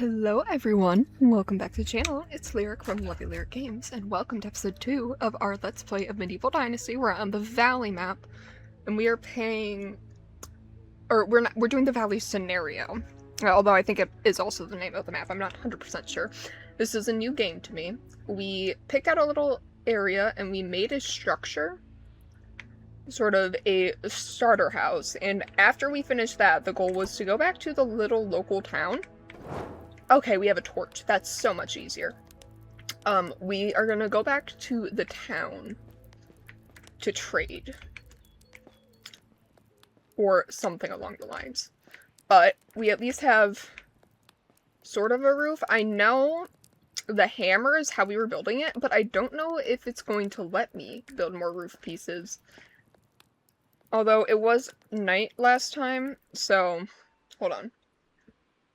Hello everyone, and welcome back to the channel. It's Lyric from Lovely Lyric Games, and welcome to episode 2 of our Let's Play of Medieval Dynasty. We're on the Valley map, and we are we're doing the Valley scenario. Although I think it is also the name of the map, I'm not 100% sure. This is a new game to me. We picked out a little area, and we made a structure, sort of a starter house, and after we finished that, the goal was to go back to the little local town. Okay, we have a torch. That's so much easier. We are gonna go back to the town to trade. Or something along the lines. But we at least have sort of a roof. I know the hammer is how we were building it, but I don't know if it's going to let me build more roof pieces. Although it was night last time, so hold on.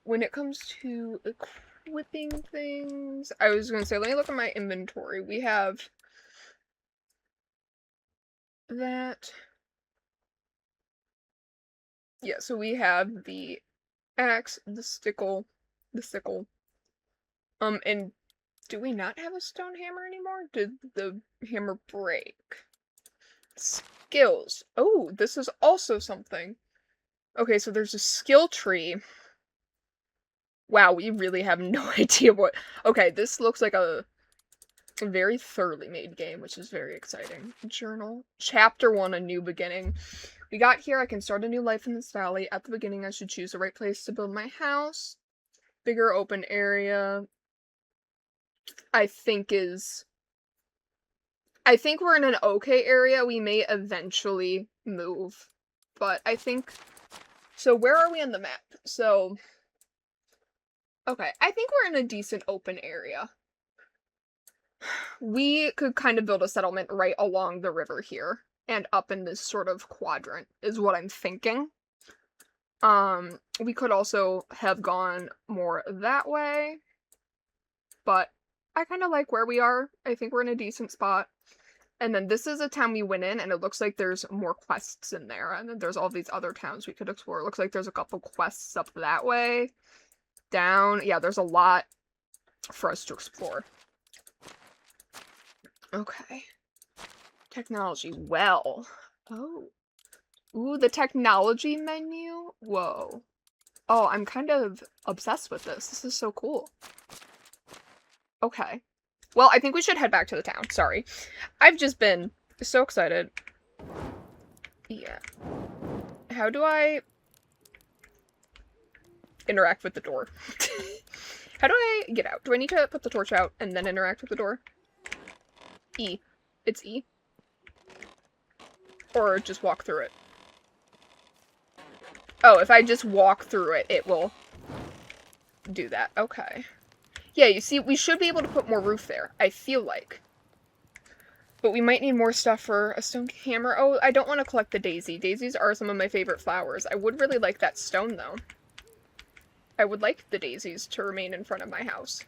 When it comes to equipping things, I was going to say, let me look at my inventory. We have that. Yeah, so we have the axe, the sickle. And do we not have a stone hammer anymore? Did the hammer break? Skills. Oh, this is also something. Okay, so there's a skill tree. Wow, we really have no idea what... Okay, this looks like a very thoroughly made game, which is very exciting. Journal. Chapter 1, A New Beginning. We got here, I can start a new life in this valley. At the beginning, I should choose the right place to build my house. Bigger open area. I think we're in an okay area. We may eventually move. But I think... So where are we on the map? So... Okay, I think we're in a decent open area. We could kind of build a settlement right along the river here. And up in this sort of quadrant, is what I'm thinking. We could also have gone more that way. But I kind of like where we are. I think we're in a decent spot. And then this is a town we went in, and it looks like there's more quests in there. And then there's all these other towns we could explore. It looks like there's a couple quests up that way. Down. Yeah, there's a lot for us to explore. Okay. Technology. Well. Oh. Ooh, the technology menu? Whoa. Oh, I'm kind of obsessed with this. This is so cool. Okay. Well, I think we should head back to the town. Sorry. I've just been so excited. Yeah. How do I... interact with the door? How do I get out? Do I need to put the torch out and then interact with the door? E. It's E. Or just walk through it. Oh, if I just walk through it, it will do that. Okay. Yeah, you see, we should be able to put more roof there, I feel like. But we might need more stuff for a stone hammer. Oh, I don't want to collect the daisy. Daisies are some of my favorite flowers. I would really like that stone, though. I would like the daisies to remain in front of my house.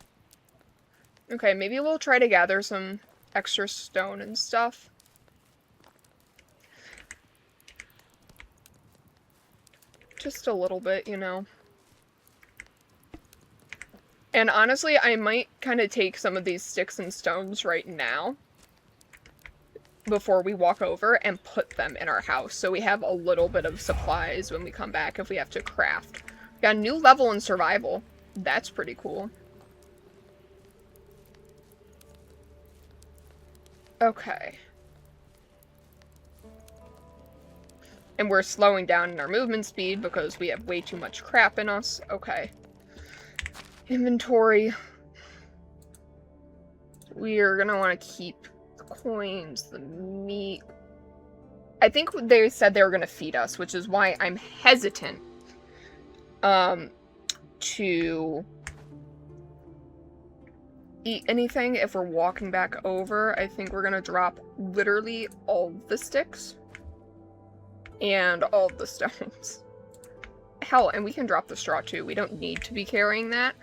Okay, maybe we'll try to gather some extra stone and stuff. Just a little bit, you know. And honestly, I might kind of take some of these sticks and stones right now before we walk over and put them in our house, so we have a little bit of supplies when we come back if we have to craft. Got a new level in survival. That's pretty cool. Okay. And we're slowing down in our movement speed because we have way too much crap in us. Okay. Inventory. We are gonna want to keep the coins, the meat. I think they said they were gonna feed us, which is why I'm hesitant to eat anything if we're walking back over. I think we're gonna drop literally all the sticks and all the stones. Hell, and we can drop the straw too. We don't need to be carrying that.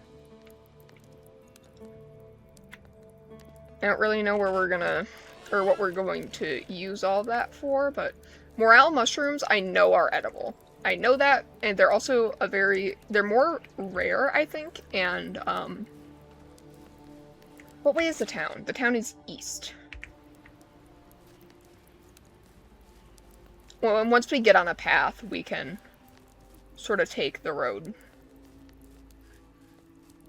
I don't really know where we're gonna, what we're going to use all that for, but morale mushrooms I know are edible. I know that, and they're also they're more rare, I think, and, what way is the town? The town is east. Well, and once we get on a path, we can sort of take the road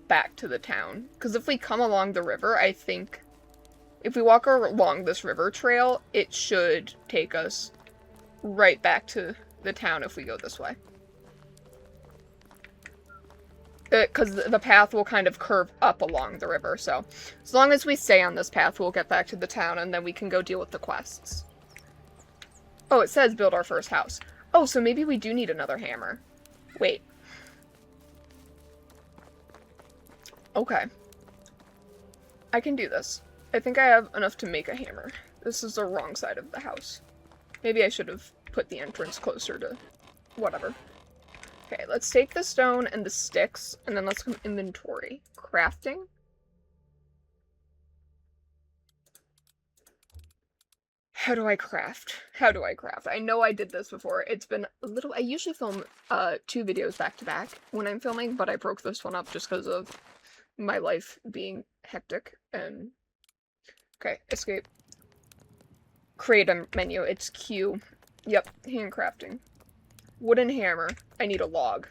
back to the town. Because if we come along the river, I think if we walk along this river trail, it should take us right back to the town if we go this way. Because the path will kind of curve up along the river, so as long as we stay on this path, we'll get back to the town, and then we can go deal with the quests. Oh, it says build our first house. Oh, so maybe we do need another hammer. Wait. Okay. I can do this. I think I have enough to make a hammer. This is the wrong side of the house. Maybe I should have put the entrance closer to whatever. Okay, let's take the stone and the sticks, and then let's go inventory. Crafting. How do I craft? How do I craft? I know I did this before. It's been a little... I usually film 2 videos back to back when I'm filming, but I broke this one up just because of my life being hectic, and... Okay, escape. Create a menu. It's Q. Yep, handcrafting. Wooden hammer. I need a log.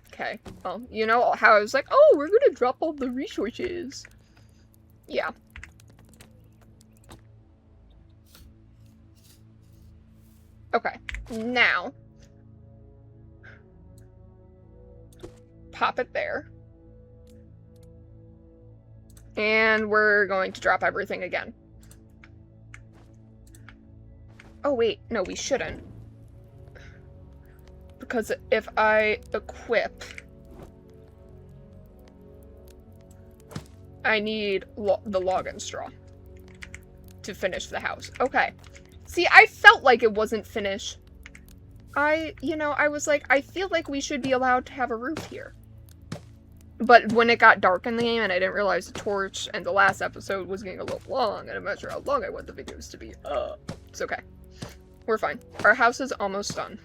Okay. Well, you know how I was like, oh, we're gonna drop all the resources. Yeah. Okay. Now. Pop it there. And we're going to drop everything again. Oh, wait. No, we shouldn't. Because if I equip... I need the log and straw to finish the house. Okay. See, I felt like it wasn't finished. I was like, I feel like we should be allowed to have a roof here. But when it got dark in the game and I didn't realize the torch and the last episode was getting a little long, and I'm not sure how long I want the videos to be. It's okay. We're fine. Our house is almost done.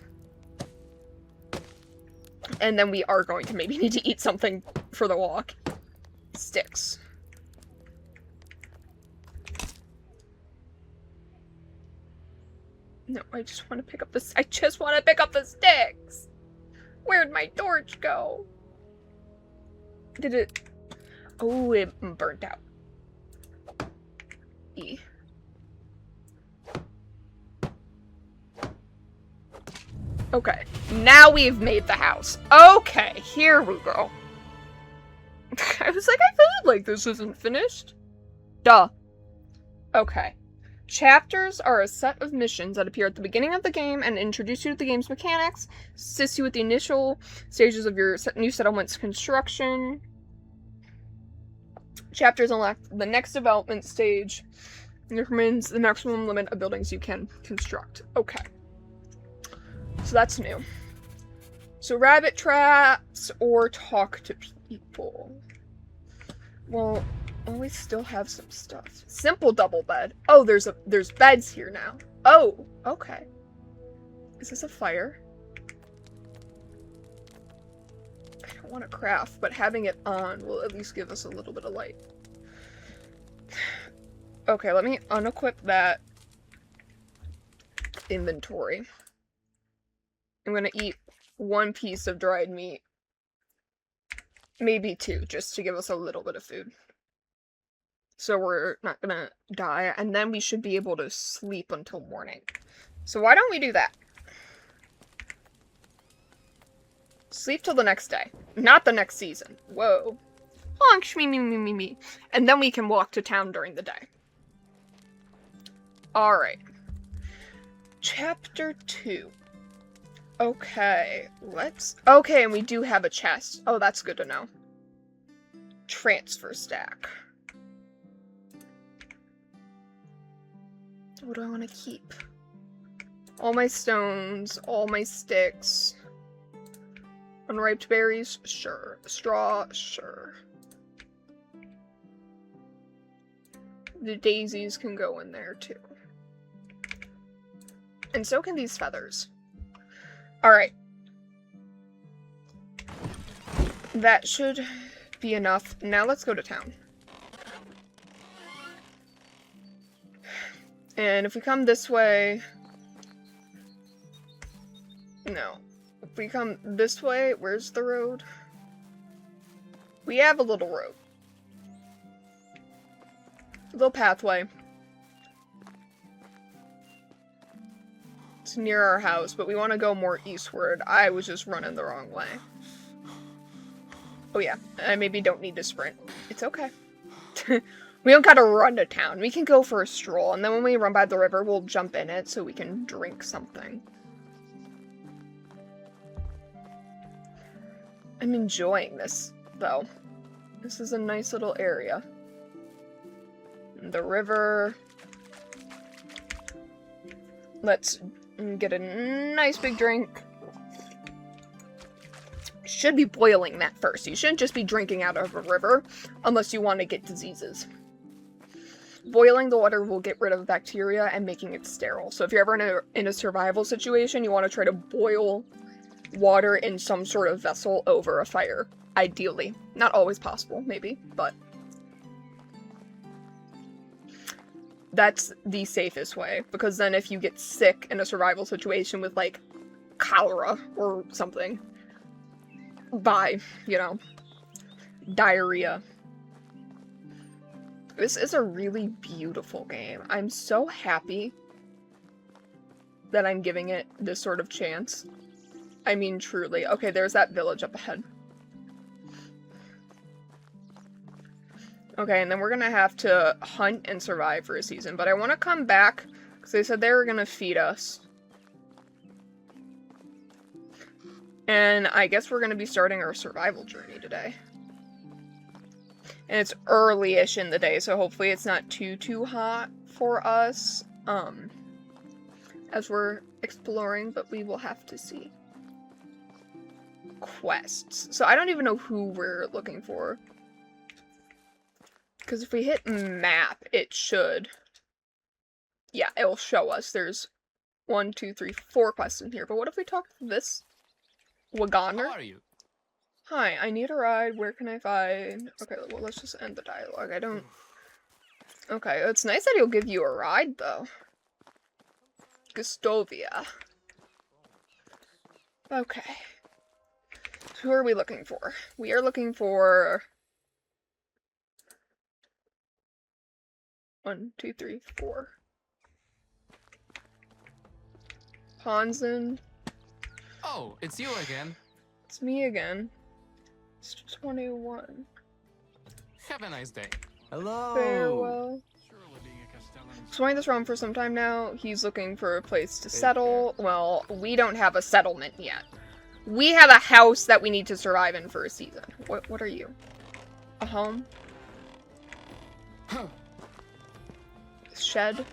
And then we are going to maybe need to eat something for the walk. Sticks. No, I just want to pick up this. I just want to pick up the sticks. Where'd my torch go? Did it? Oh, it burnt out. E. Okay, now we've made the house. Okay, here we go. I was like, I feel like this isn't finished. Duh. Okay. Chapters are a set of missions that appear at the beginning of the game and introduce you to the game's mechanics, assist you with the initial stages of your new settlement's construction. Chapters unlock the next development stage and determines the maximum limit of buildings you can construct. Okay. So that's new. So rabbit traps or talk to people. Well, we still have some stuff. Simple double bed. Oh, there's beds here now. Oh, okay. Is this a fire? I don't want to craft, but having it on will at least give us a little bit of light. Okay, let me unequip that inventory. I'm gonna eat 1 piece of dried meat. Maybe 2, just to give us a little bit of food. So we're not gonna die, and then we should be able to sleep until morning. So why don't we do that? Sleep till the next day. Not the next season. Whoa. Honk, me. And then we can walk to town during the day. Alright. Chapter 2. Okay, okay, and we do have a chest. Oh, that's good to know. Transfer stack. What do I want to keep? All my stones, all my sticks. Unripe berries? Sure. Straw? Sure. The daisies can go in there, too. And so can these feathers. Alright. That should be enough. Now let's go to town. And if we come this way... No. If we come this way, where's the road? We have a little road. A little pathway. It's near our house, but we want to go more eastward. I was just running the wrong way. Oh yeah, I maybe don't need to sprint. It's okay. We don't gotta run to town. We can go for a stroll, and then when we run by the river, we'll jump in it so we can drink something. I'm enjoying this, though. This is a nice little area. The river. Let's get a nice big drink. Should be boiling that first. You shouldn't just be drinking out of a river unless you want to get diseases. Boiling the water will get rid of bacteria and making it sterile. So if you're ever in a survival situation, you want to try to boil water in some sort of vessel over a fire. Ideally. Not always possible, maybe, but that's the safest way. Because then if you get sick in a survival situation with, like, cholera or something, by, you know, diarrhea. This is a really beautiful game. I'm so happy that I'm giving it this sort of chance. I mean, truly. Okay, there's that village up ahead. Okay, and then we're gonna have to hunt and survive for a season. But I want to come back, because they said they were gonna feed us. And I guess we're gonna be starting our survival journey today. And it's early-ish in the day, so hopefully it's not too hot for us, as we're exploring, but we will have to see. Quests. So I don't even know who we're looking for. Because if we hit map, it should. Yeah, it will show us. There's 1, 2, 3, 4 quests in here. But what if we talk to this Wagoner? How are you? Hi, I need a ride. Where can I find... Okay, well, let's just end the dialogue. I don't... Okay, it's nice that he'll give you a ride, though. Gustovia. Okay. Who are we looking for? We are looking for... 1, 2, 3, 4. Ponzen. Oh, it's you again. It's me again. It's 21. Have a nice day. Hello. Farewell. Exploring this realm for some time now. He's looking for a place to settle. Well, we don't have a settlement yet. We have a house that we need to survive in for a season. What are you? A home? Shed?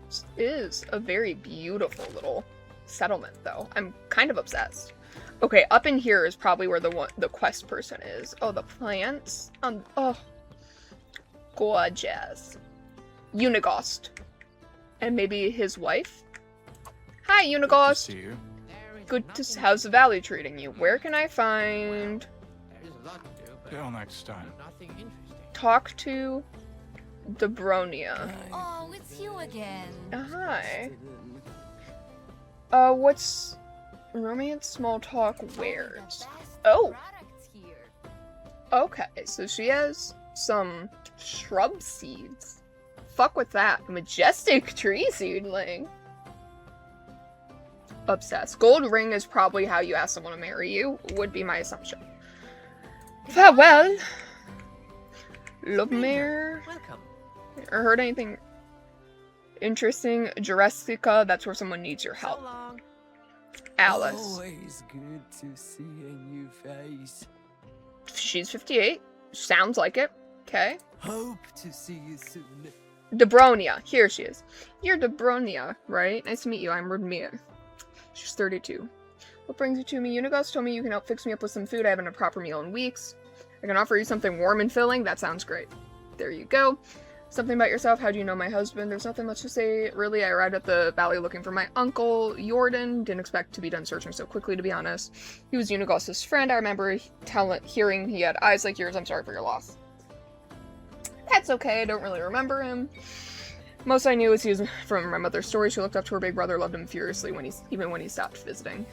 This is a very beautiful little settlement, though. I'm kind of obsessed. Okay, up in here is probably where the quest person is. Oh, the plants. Oh, gorgeous. Unigost. And maybe his wife? Hi, Unigost. Good to see you. Good to see. How's the valley treating you? Where can I find... Till next time. Talk to Dobronia. Oh, it's you again. Hi. What's... Romance, small talk, wares. Oh! Okay, so she has some shrub seeds. Fuck with that. Majestic tree seedling. Obsessed. Gold ring is probably how you ask someone to marry you, would be my assumption. Farewell. Lubmere. Welcome. Or heard anything interesting? Jurassica, that's where someone needs your help. So long. Alice. Always good to see a new face. She's 58. Sounds like it. Okay. Hope to see you soon. Dobronia. Here she is. You're Dobronia, right? Nice to meet you. I'm Rudmir. She's 32. What brings you to me? Unigost told me you can help fix me up with some food. I haven't had a proper meal in weeks. I can offer you something warm and filling. That sounds great. There you go. Something about yourself. How do you know my husband? There's nothing much to say, really. I arrived at the valley looking for my uncle, Jordan. Didn't expect to be done searching so quickly, to be honest. He was Unigost's friend. I remember hearing he had eyes like yours. I'm sorry for your loss. That's okay. I don't really remember him. Most I knew was he was from my mother's story. She looked up to her big brother, loved him furiously even when he stopped visiting.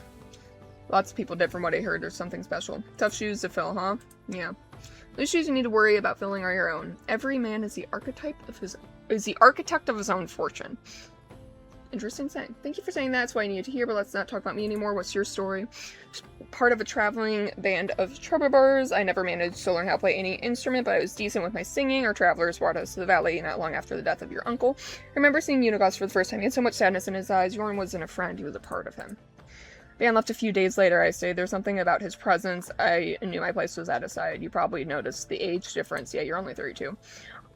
Lots of people did from what I heard. There's something special. Tough shoes to fill, huh? Yeah. The shoes you need to worry about filling are your own. Every man is the archetype of the architect of his own fortune. Interesting saying. Thank you for saying that. That's what I needed to hear, but let's not talk about me anymore. What's your story? Part of a traveling band of troubadours. I never managed to learn how to play any instrument, but I was decent with my singing. Our travelers brought us to the valley not long after the death of your uncle. I remember seeing Unigost for the first time. He had so much sadness in his eyes. Jorn wasn't a friend. He was a part of him. Band left a few days later. I say there's something about his presence. I knew my place was at his side. You probably noticed the age difference. Yeah, you're only 32.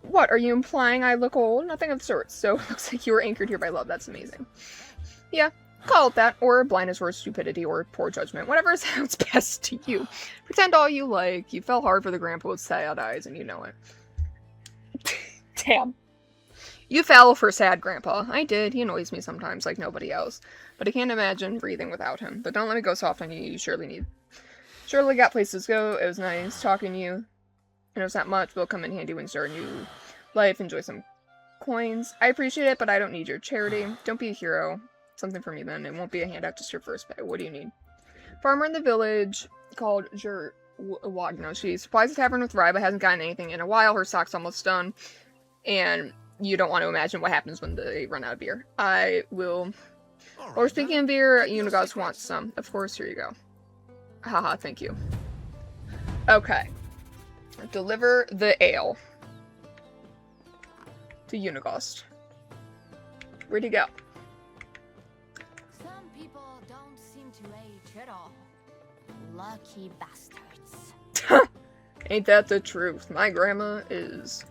What, are you implying I look old? Nothing of the sort. So it looks like you were anchored here by love. That's amazing. Yeah, call it that. Or blindness, or stupidity, or poor judgment. Whatever sounds best to you. Pretend all you like. You fell hard for the grandpa with sad eyes, and you know it. Damn. You fell for sad grandpa. I did. He annoys me sometimes like nobody else. But I can't imagine breathing without him. But don't let me go soft on you. You surely need. Surely got places to go. It was nice talking to you. I know it's not much, but it'll come in handy when you start a new life. Enjoy some coins. I appreciate it, but I don't need your charity. Don't be a hero. Something for me then. It won't be a handout, just your first pay. What do you need? Farmer in the village called Wagno. She supplies a tavern with rye, but hasn't gotten anything in a while. Her stock's almost done. And you don't want to imagine what happens when they run out of beer. I will... Or speaking of beer, Unigos wants some. Of course, here you go. Haha, thank you. Okay. Deliver the ale. To Unigost. Where'd he go? Some people don't seem to age at all. Lucky bastards. Ain't that the truth? My grandma is...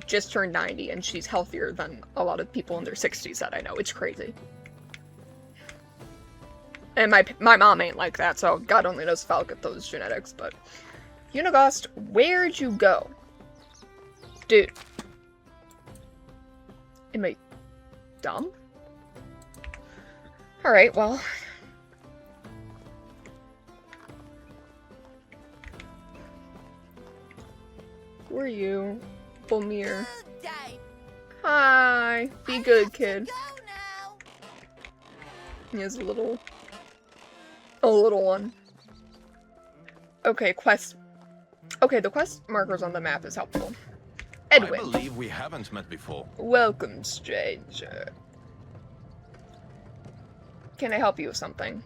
just turned 90, and she's healthier than a lot of people in their 60s that I know. It's crazy. And my mom ain't like that, so God only knows if I'll get those genetics, but... Unigost, where'd you go? Dude. Am I dumb? Alright, well... Who are you? Bulmir. Good day. Hi. Be good, kid. Go now. He has a little one. Okay, quest. Okay, the quest markers on the map is helpful. Edwin. I believe we haven't met before. Welcome, stranger. Can I help you with something?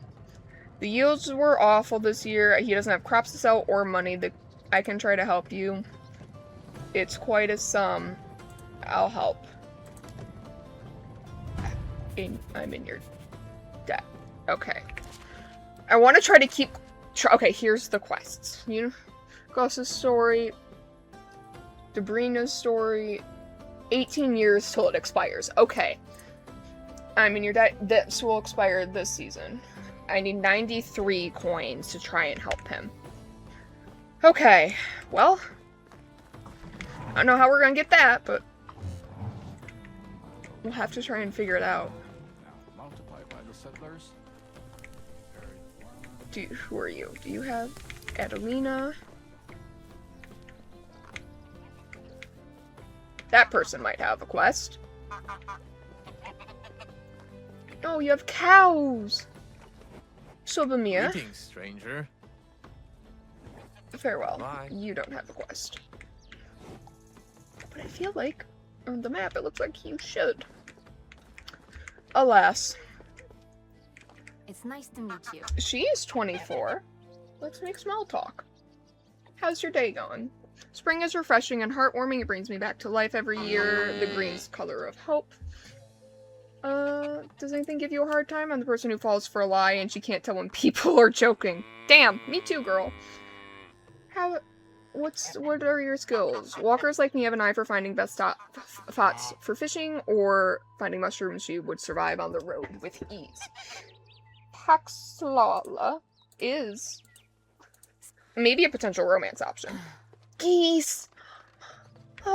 The yields were awful this year. He doesn't have crops to sell or money. I can try to help you. It's quite a sum. I'll help. I'm in your debt. Okay. I want to try to keep... okay, here's the quests. Goss's story. Debrina's story. 18 years till it expires. Okay. I'm in your debt. This will expire this season. I need 93 coins to try and help him. Okay. Well... I don't know how we're gonna get that, but we'll have to try and figure it out. Now multiply by the settlers. Who are you? Do you have Adelina? That person might have a quest. Oh, you have cows! Sobamir. Greetings, stranger. Farewell. Bye. You don't have a quest. But I feel like on the map it looks like you should. Alas. It's nice to meet you. She is 24. Let's make small talk. How's your day going? Spring is refreshing and heartwarming. It brings me back to life every year. The green's color of hope. Does anything give you a hard time? I'm the person who falls for a lie and she can't tell when people are joking. Damn, me too, girl. What are your skills? Walkers like me have an eye for finding best spots for fishing or finding mushrooms. She would survive on the road with ease. Paxlala is maybe a potential romance option. Geese!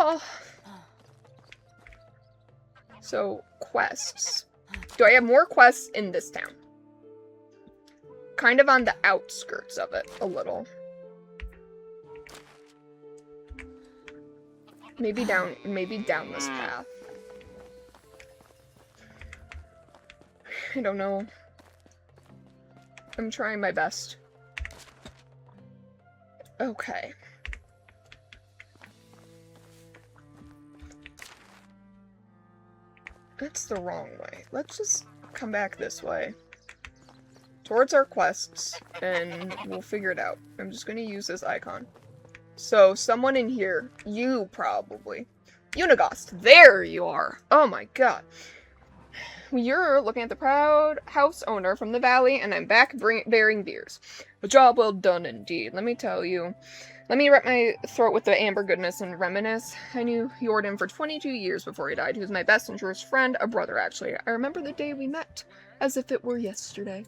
Oh. So, quests. Do I have more quests in this town? Kind of on the outskirts of it, a little. Maybe down this path. I don't know. I'm trying my best. Okay. That's the wrong way. Let's just come back this way. Towards our quests, and we'll figure it out. I'm just gonna use this icon. So, someone in here, you probably. Unigost, there you are! Oh my god. You're looking at the proud house owner from the valley, and I'm back bearing beers. A job well done indeed, let me tell you. Let me wrap my throat with the amber goodness and reminisce. I knew Jordan for 22 years before he died. He was my best and truest friend, a brother actually. I remember the day we met, as if it were yesterday.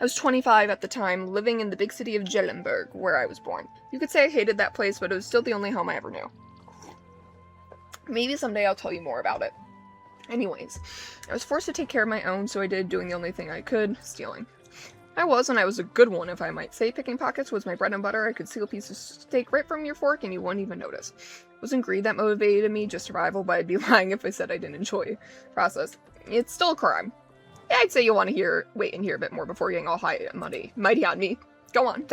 I was 25 at the time, living in the big city of Jellenberg, where I was born. You could say I hated that place, but it was still the only home I ever knew. Maybe someday I'll tell you more about it. Anyways, I was forced to take care of my own, so I did, doing the only thing I could, stealing. I was a good one, if I might say. Picking pockets was my bread and butter. I could steal a piece of steak right from your fork and you wouldn't even notice. It wasn't greed that motivated me, just survival, but I'd be lying if I said I didn't enjoy the process. It's still a crime. Yeah, I'd say you'll want to wait and hear a bit more before getting all mighty on me. Go on,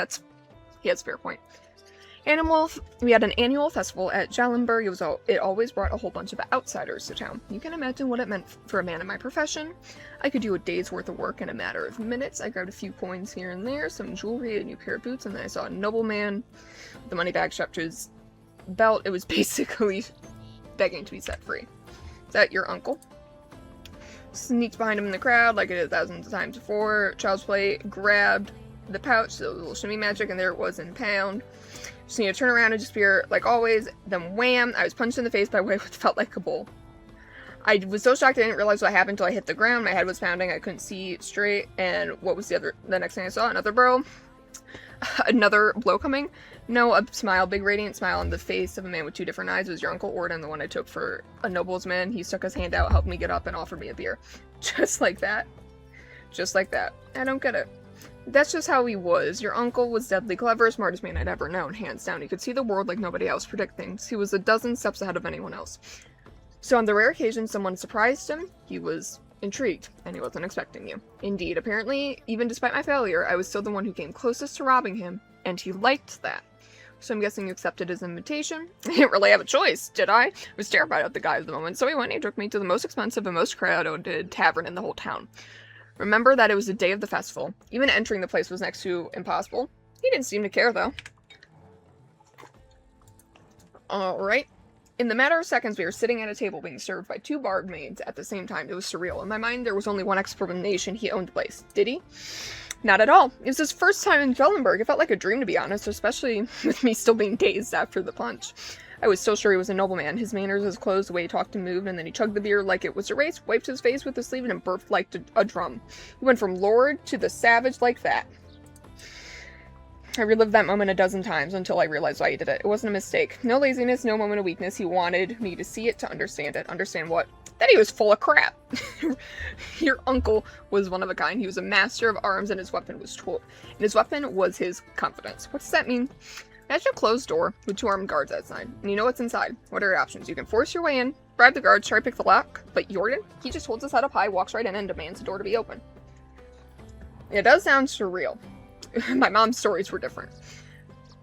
he has a fair point. We had an annual festival at Jallenberg. It always brought a whole bunch of outsiders to town. You can imagine what it meant for a man in my profession. I could do a day's worth of work in a matter of minutes. I grabbed a few coins here and there, some jewelry, a new pair of boots, and then I saw a nobleman with the money bag strapped to his belt. It was basically begging to be set free. Is that your uncle? Sneaked behind him in the crowd like I did thousands of times before. Child's play, grabbed the pouch, so a little shimmy magic, and there it was in pound. Just need to turn around and disappear like always. Then wham! I was punched in the face by what felt like a bull. I was so shocked I didn't realize what happened until I hit the ground. My head was pounding. I couldn't see straight. And what was the next thing I saw? Another blow coming. No, a smile, big radiant smile on the face of a man with two different eyes. It was your Uncle Orden, the one I took for a nobleman. He stuck his hand out, helped me get up, and offered me a beer. Just like that. Just like that. I don't get it. That's just how he was. Your uncle was deadly clever, smartest man I'd ever known, hands down. He could see the world like nobody else, predict things. He was a dozen steps ahead of anyone else. So on the rare occasion someone surprised him, he was intrigued, and he wasn't expecting you. Indeed, apparently, even despite my failure, I was still the one who came closest to robbing him, and he liked that. So I'm guessing you accepted his invitation? I didn't really have a choice, did I? I was terrified of the guy at the moment, so he went and he took me to the most expensive and most crowded tavern in the whole town. Remember that it was the day of the festival. Even entering the place was next to impossible. He didn't seem to care, though. Alright. In the matter of seconds, we were sitting at a table being served by two barmaids at the same time. It was surreal. In my mind, there was only one explanation. He owned the place. Did he? Not at all. It was his first time in Jellenberg. It felt like a dream, to be honest, especially with me still being dazed after the punch. I was so sure he was a nobleman. His manners, his clothes, the way he talked and moved, and then he chugged the beer like it was a race, wiped his face with his sleeve, and burped like a drum. He went from lord to the savage like that. I relived that moment a dozen times until I realized why he did it. It wasn't a mistake. No laziness, no moment of weakness. He wanted me to see it, to understand it. Understand what? That he was full of crap. Your uncle was one of a kind. He was a master of arms, and his weapon was his confidence. What does that mean? Imagine a closed door with two armed guards outside, and you know what's inside. What are your options? You can force your way in, bribe the guards, try to pick the lock, but Jordan, he just holds his head up high, walks right in, and demands the door to be open. It does sound surreal. My mom's stories were different.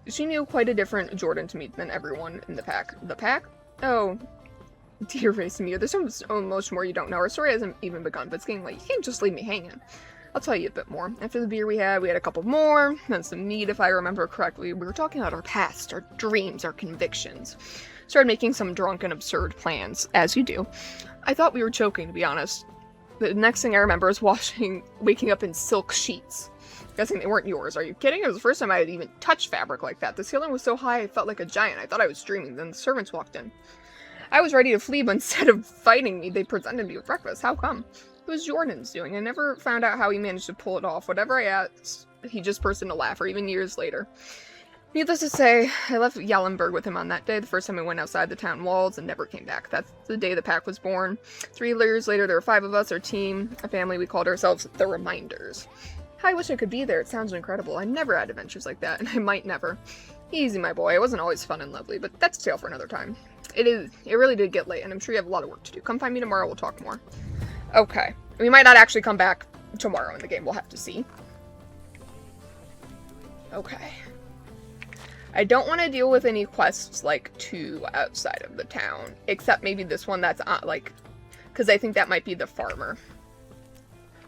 She knew quite a different Jordan to me than everyone in the pack. The pack? Oh, dear race me. There's so much more you don't know. Our story hasn't even begun, but it's getting late. You can't just leave me hanging. I'll tell you a bit more. After the beer we had a couple more, then some meat if I remember correctly. We were talking about our past, our dreams, our convictions. Started making some drunk and absurd plans, as you do. I thought we were joking, to be honest. The next thing I remember is waking up in silk sheets. Guessing they weren't yours. Are you kidding? It was the first time I had even touched fabric like that. The ceiling was so high I felt like a giant. I thought I was dreaming. Then the servants walked in. I was ready to flee, but instead of fighting me, they presented me with breakfast. How come? It was Jordan's doing. I never found out how he managed to pull it off. Whatever I asked, he just burst into laugh, or even years later. Needless to say, I left Yellenberg with him on that day, the first time we went outside the town walls, and never came back. That's the day the pack was born. 3 years later, there were 5 of us, our team, a family. We called ourselves the Reminders. I wish I could be there. It sounds incredible. I never had adventures like that, and I might never. Easy, my boy. It wasn't always fun and lovely, but that's a tale for another time. It really did get late, and I'm sure you have a lot of work to do. Come find me tomorrow, we'll talk more. Okay. We might not actually come back tomorrow in the game. We'll have to see. Okay. I don't want to deal with any quests, like, too outside of the town. Except maybe this one that's, like... Because I think that might be the farmer.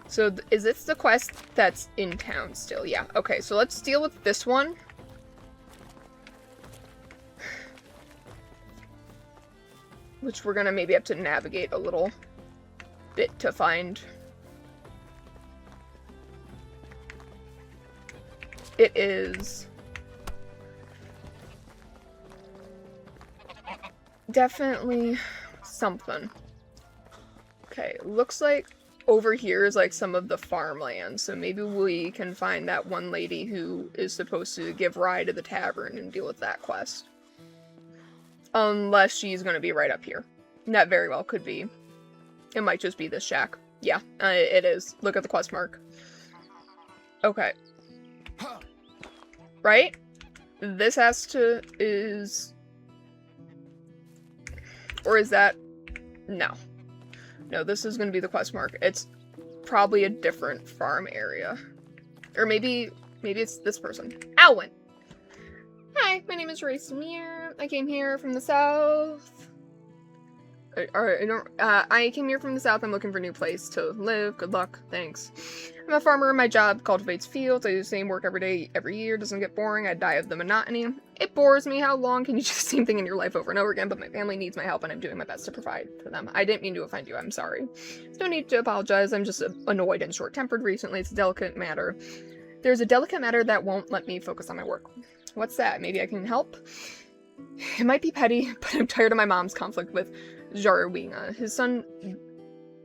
So, is this the quest that's in town still? Yeah. Okay, so let's deal with this one. Which we're gonna maybe have to navigate a little bit to find. It is... definitely something. Okay, looks like over here is like some of the farmland, so maybe we can find that one lady who is supposed to give ride to the tavern and deal with that quest. Unless she's gonna be right up here. That very well could be. It might just be this shack. Yeah, it is. Look at the quest mark. Okay. Right? This has to... is... Or is that... No. No, this is going to be the quest mark. It's probably a different farm area. Or maybe it's this person. Alwyn! Hi, my name is Race Mir. I came here from the south. I came here from the south. I'm looking for a new place to live. Good luck. Thanks. I'm a farmer. My job cultivates fields. I do the same work every day, every year. Doesn't get boring. I die of the monotony. It bores me. How long can you do the same thing in your life over and over again? But my family needs my help, and I'm doing my best to provide for them. I didn't mean to offend you. I'm sorry. There's no need to apologize. I'm just annoyed and short-tempered recently. It's a delicate matter. There's a delicate matter that won't let me focus on my work. What's that? Maybe I can help? It might be petty, but I'm tired of my mom's conflict with Jarwina.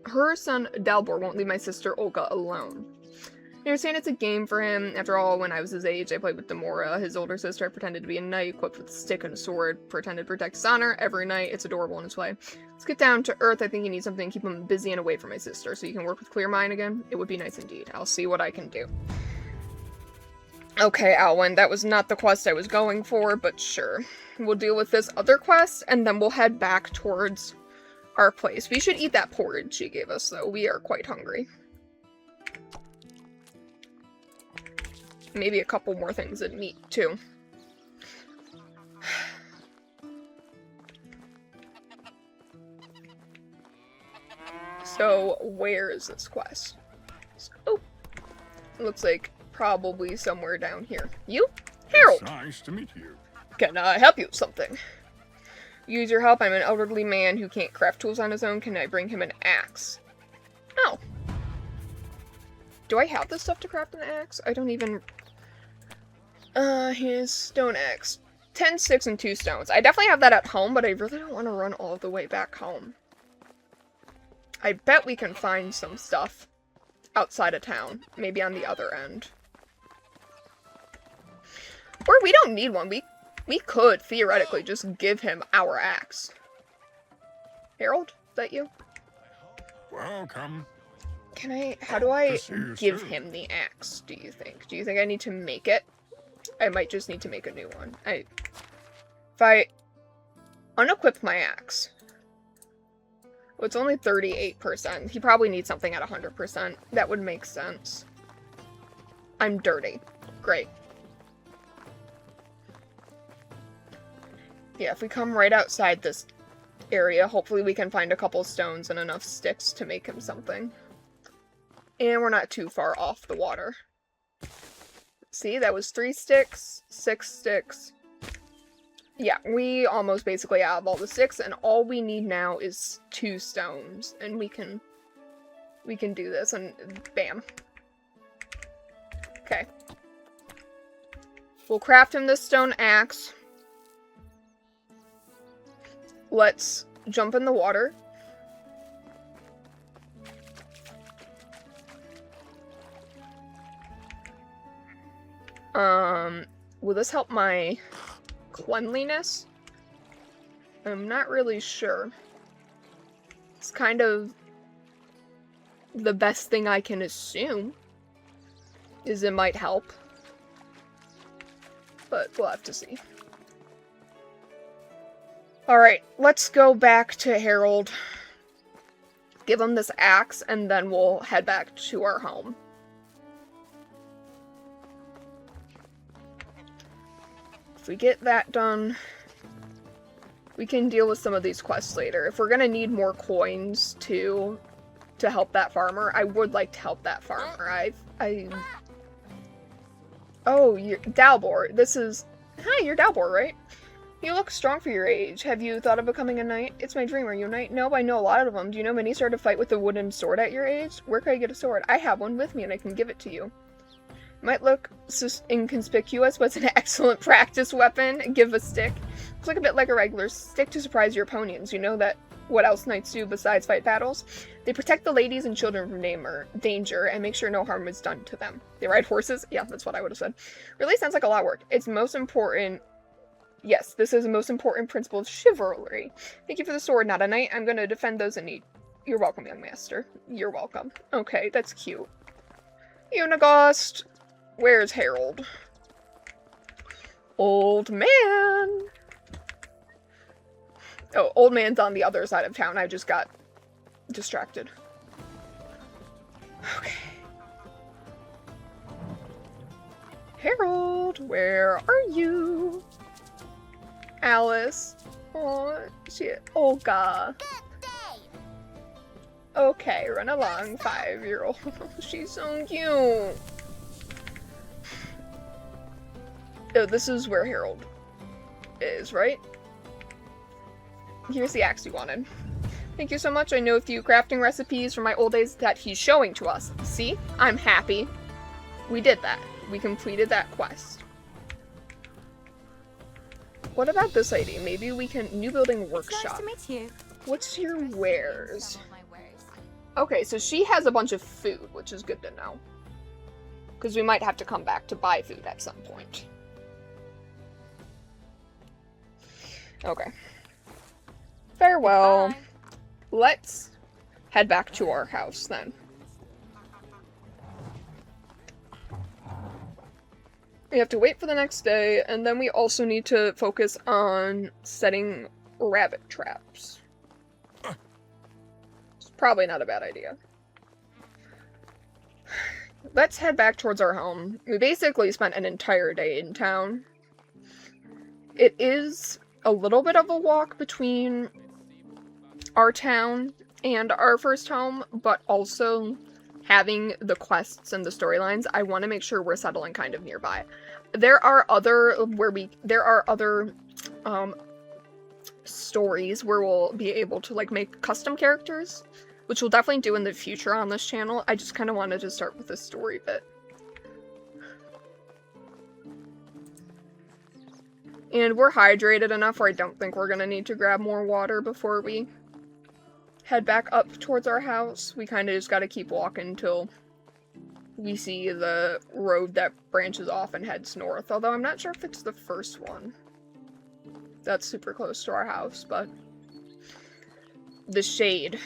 Her son Dalbor won't leave my sister Olga alone. I understand it's a game for him. After all, when I was his age, I played with Demora, his older sister. I pretended to be a knight, equipped with a stick and a sword, pretended to protect his honor every night. It's adorable in its way. Let's get down to earth. I think he needs something to keep him busy and away from my sister, so you can work with clear mind again. It would be nice indeed. I'll see what I can do. Okay, Alwyn, that was not the quest I was going for, but sure. We'll deal with this other quest, and then we'll head back towards our place. We should eat that porridge she gave us, though. We are quite hungry. Maybe a couple more things of meat, too. So, where is this quest? Oh! Looks like probably somewhere down here. You? Harold! It's nice to meet you. Can I help you with something? Use your help. I'm an elderly man who can't craft tools on his own. Can I bring him an axe? Oh. Do I have the stuff to craft an axe? I don't even... His stone axe. 10 sticks and 2 stones. I definitely have that at home, but I really don't want to run all the way back home. I bet we can find some stuff outside of town. Maybe on the other end. Or we don't need one. We could, theoretically, just give him our axe. Harold? Is that you? Welcome. Can I... How do I See you give soon. him the axe, do you think? Do you think I need to make it? I might just need to make a new one. If I unequip my axe... Well, it's only 38%. He probably needs something at 100%. That would make sense. I'm dirty. Great. Yeah, if we come right outside this area, hopefully we can find a couple stones and enough sticks to make him something. And we're not too far off the water. See, that was 3 sticks, 6 sticks. Yeah, we almost basically have all the sticks, and all we need now is 2 stones, and we can do this, and bam. Okay. We'll craft him this stone axe. Let's jump in the water. Will this help my cleanliness? I'm not really sure. It's kind of the best thing I can assume is it might help. But we'll have to see. Alright, let's go back to Harold. Give him this axe, and then we'll head back to our home. If we get that done, we can deal with some of these quests later. If we're gonna need more coins to help that farmer, I would like to help that farmer. Oh, you're Dalbor. This is... Hi, you're Dalbor, right? You look strong for your age. Have you thought of becoming a knight? It's my dream. Are you a knight? No, I know a lot of them. Do you know many start to fight with a wooden sword at your age? Where can I get a sword? I have one with me and I can give it to you. It might look inconspicuous, but it's an excellent practice weapon. Give a stick. It's like a bit like a regular stick to surprise your opponents. You know that what else knights do besides fight battles? They protect the ladies and children from danger and make sure no harm is done to them. They ride horses? Yeah, that's what I would have said. Really sounds like a lot of work. It's most important... Yes, this is the most important principle of chivalry. Thank you for the sword, not a knight. I'm going to defend those in need. You're welcome, young master. You're welcome. Okay, that's cute. Unigost! Where's Harold? Old man! Oh, old man's on the other side of town. I just got distracted. Okay. Harold, where are you? Alice. Oh, Olga. Okay, run along, 5-year-old. She's so cute. Oh, this is where Harold is, right? Here's the axe you wanted. Thank you so much. I know a few crafting recipes from my old days that he's showing to us. See? I'm happy. We did that. We completed that quest. What about this idea? Maybe we can... New building workshop. Nice to meet you. What's your wares? Okay, so she has a bunch of food, which is good to know. Because we might have to come back to buy food at some point. Okay. Farewell. Bye. Let's head back to our house then. We have to wait for the next day, and then we also need to focus on setting rabbit traps. It's probably not a bad idea. Let's head back towards our home. We basically spent an entire day in town. It is a little bit of a walk between our town and our first home, but also having the quests and the storylines, I want to make sure we're settling kind of nearby. There are other stories where we'll be able to like make custom characters, which we'll definitely do in the future on this channel. I just kind of wanted to start with the story bit. And we're hydrated enough where I don't think we're gonna need to grab more water before we head back up towards our house. We kind of just gotta keep walking until we see the road that branches off and heads north. Although I'm not sure if it's the first one that's super close to our house, but the shade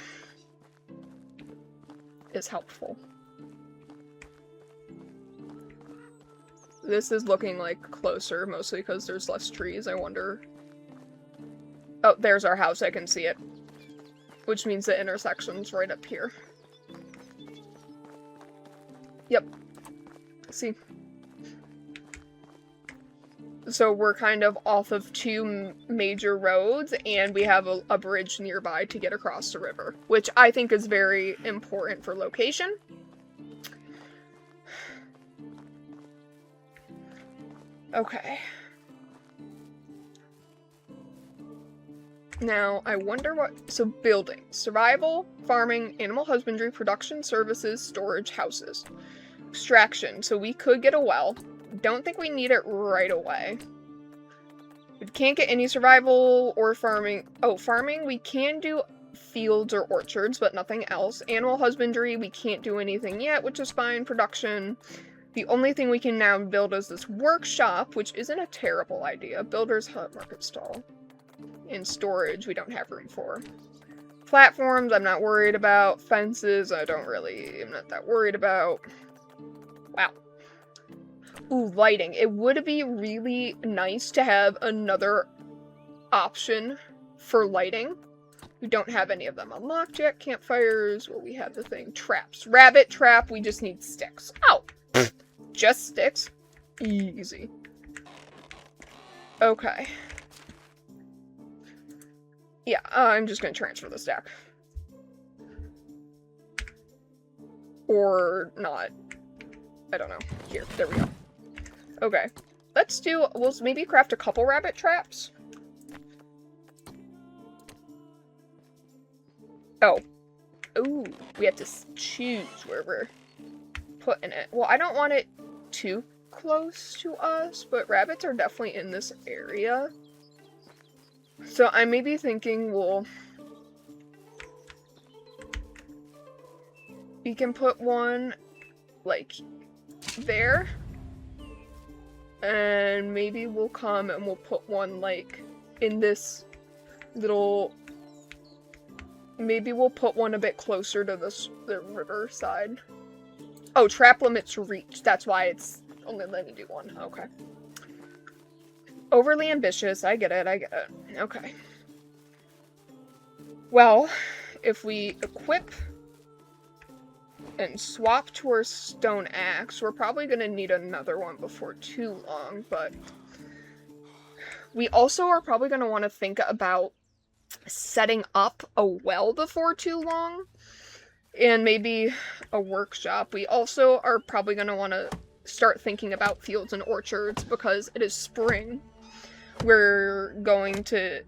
is helpful. This is looking like closer, mostly because there's less trees. I wonder... Oh, there's our house. I can see it. Which means the intersection's right up here. Yep. See? So we're kind of off of two major roads, and we have a bridge nearby to get across the river, which I think is very important for location. Okay. Now, I wonder what... So, building. Survival, farming, animal husbandry, production, services, storage, houses. Extraction. So we could get a well. Don't think we need it right away. We can't get any survival or farming. Oh, farming, we can do fields or orchards, but nothing else. Animal husbandry, we can't do anything yet, which is fine. Production. The only thing we can now build is this workshop, which isn't a terrible idea. Builder's hut, market stall. And storage, we don't have room for. Platforms, I'm not worried about. Fences, I'm not that worried about. Wow. Ooh, lighting. It would be really nice to have another option for lighting. We don't have any of them unlocked yet. Campfires, well, we have the thing. Traps. Rabbit trap, we just need sticks. Oh! Just sticks? Easy. Okay. Yeah, I'm just gonna transfer the stack. Or not. I don't know. Here, there we go. Okay. We'll maybe craft a couple rabbit traps. Oh. Ooh, we have to choose where we're putting it. Well, I don't want it too close to us, but rabbits are definitely in this area. So I may be thinking we can put one, like, there. And maybe we'll come and we'll put one, like, in this little... Maybe we'll put one a bit closer to the river side. Oh, trap limits reach. That's why it's only letting me do one. Okay. Overly ambitious. I get it. Okay. Well, if we equip and swap to our stone axe, we're probably going to need another one before too long, but we also are probably going to want to think about setting up a well before too long, and maybe a workshop. We also are probably going to want to start thinking about fields and orchards because it is spring. We're going to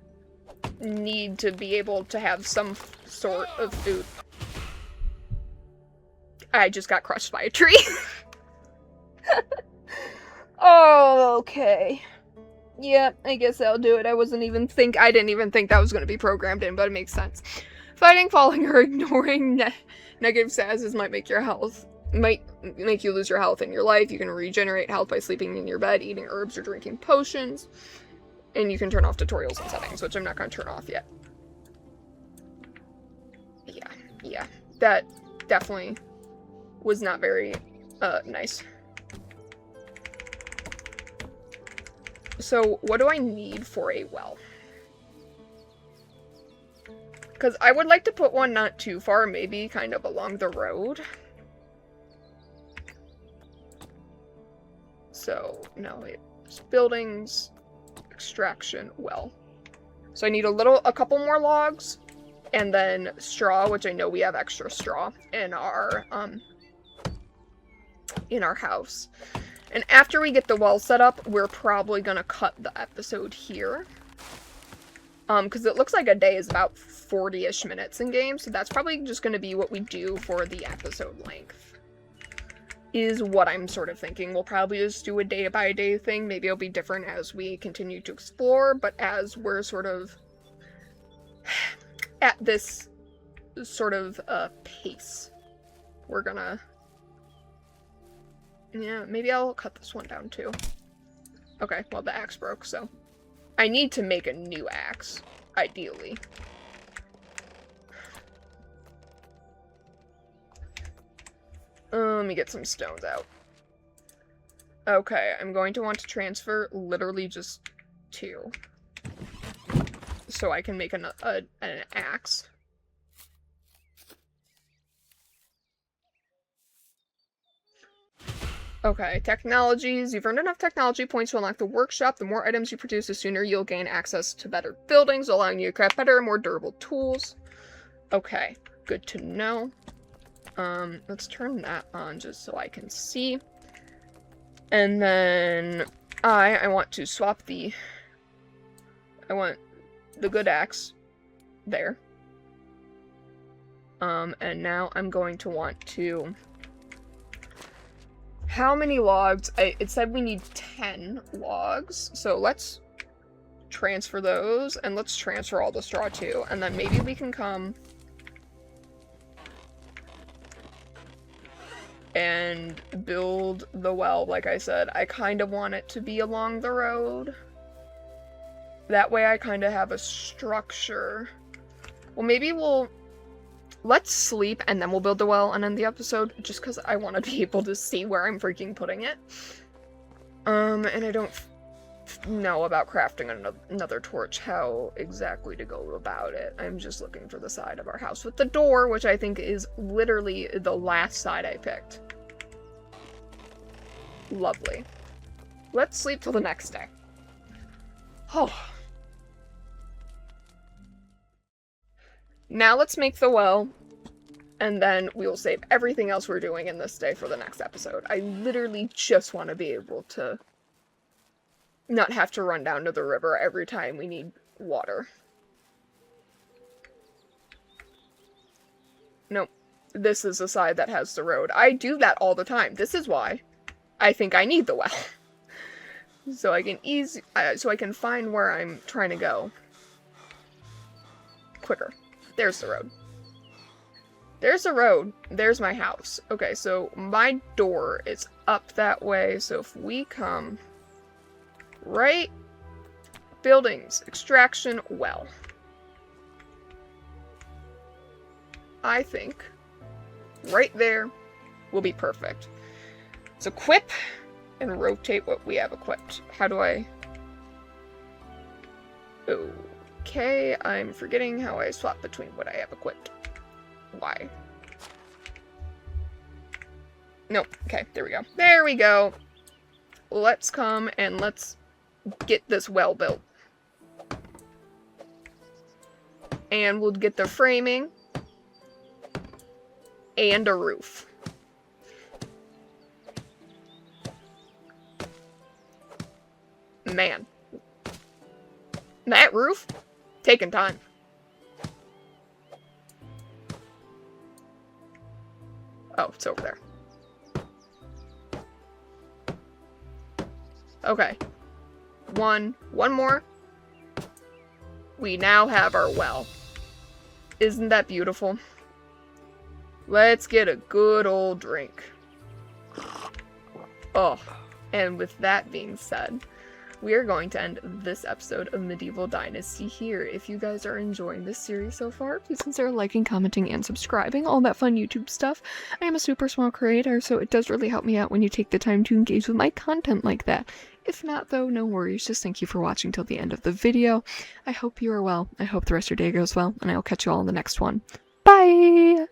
need to be able to have some sort of food. I just got crushed by a tree. Oh, okay. Yeah, I guess I'll do it. I didn't even think that was going to be programmed in, but it makes sense. Fighting, falling, or ignoring negative statuses might make you lose your health in your life. You can regenerate health by sleeping in your bed, eating herbs, or drinking potions. And you can turn off tutorials and settings, which I'm not going to turn off yet. Yeah. That definitely was not very nice. So, what do I need for a well? Because I would like to put one not too far, maybe kind of along the road. So, no, it's buildings, extraction, well. So I need a couple more logs, and then straw, which I know we have extra straw in our house. And after we get the well set up, we're probably gonna cut the episode here. Because it looks like a day is about 40-ish minutes in game, so that's probably just gonna be what we do for the episode length. Is what I'm sort of thinking. We'll probably just do a day-by-day thing. Maybe it'll be different as we continue to explore, but as we're sort of at this sort of pace, we're gonna... Yeah, maybe I'll cut this one down too. Okay, well the axe broke, so... I need to make a new axe, ideally. Let me get some stones out. Okay, I'm going to want to transfer literally just 2. So I can make an axe. Okay, technologies. You've earned enough technology points to unlock the workshop. The more items you produce, the sooner you'll gain access to better buildings, allowing you to craft better, more durable tools. Okay, good to know. Let's turn that on just so I can see. And then I want to swap I want the good axe there. And now I'm going to want to... How many logs? It said we need 10 logs, so let's transfer those, and let's transfer all the straw too, and then maybe we can come... and build the well. Like I said, I kind of want it to be along the road. That way I kind of have a structure. Well, maybe let's sleep and then we'll build the well and end the episode, just because I want to be able to see where I'm freaking putting it. And I don't know about crafting another torch, how exactly to go about it. I'm just looking for the side of our house with the door, which I think is literally the last side I picked. Lovely. Let's sleep till the next day. Oh. Now let's make the well, and then we will save everything else we're doing in this day for the next episode. I literally just want to be able to not have to run down to the river every time we need water. Nope. This is the side that has the road. I do that all the time. This is why I think I need the well. So I can find where I'm trying to go quicker. There's the road. There's the road. There's my house. Okay, so my door is up that way. So if we come right, buildings, extraction, well. I think right there will be perfect. So equip and rotate what we have equipped. How do I... Okay, I'm forgetting how I swap between what I have equipped. Why? Nope. Okay, there we go. There we go. Let's come and let's get this well built. And we'll get the framing and a roof. Man. That roof? Taking time. Oh, it's over there. Okay. One more. We now have our well. Isn't that beautiful? Let's get a good old drink. Oh, and with that being said, we are going to end this episode of Medieval Dynasty here. If you guys are enjoying this series so far, please consider liking, commenting, and subscribing. All that fun YouTube stuff. I am a super small creator, so it does really help me out when you take the time to engage with my content like that. If not, though, no worries. Just thank you for watching till the end of the video. I hope you are well. I hope the rest of your day goes well, and I will catch you all in the next one. Bye!